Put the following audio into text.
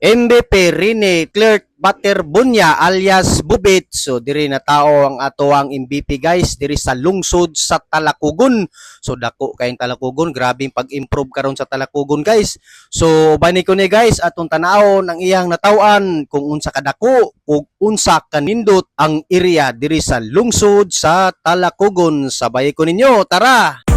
MVP Rene Clerk Bunya alias Bubit. So diri na tao ang ato ang MVP guys diri sa lungsod sa Talakugon. So dako kayong Talakugon, grabing pag-improve karon sa Talakugon guys. So bani ko ni guys atong tanawon ang iyang natawan kung unsa kadako ug unsa kanindot ang area diri sa lungsod sa Talakugon. Sabay ko ninyo, tara.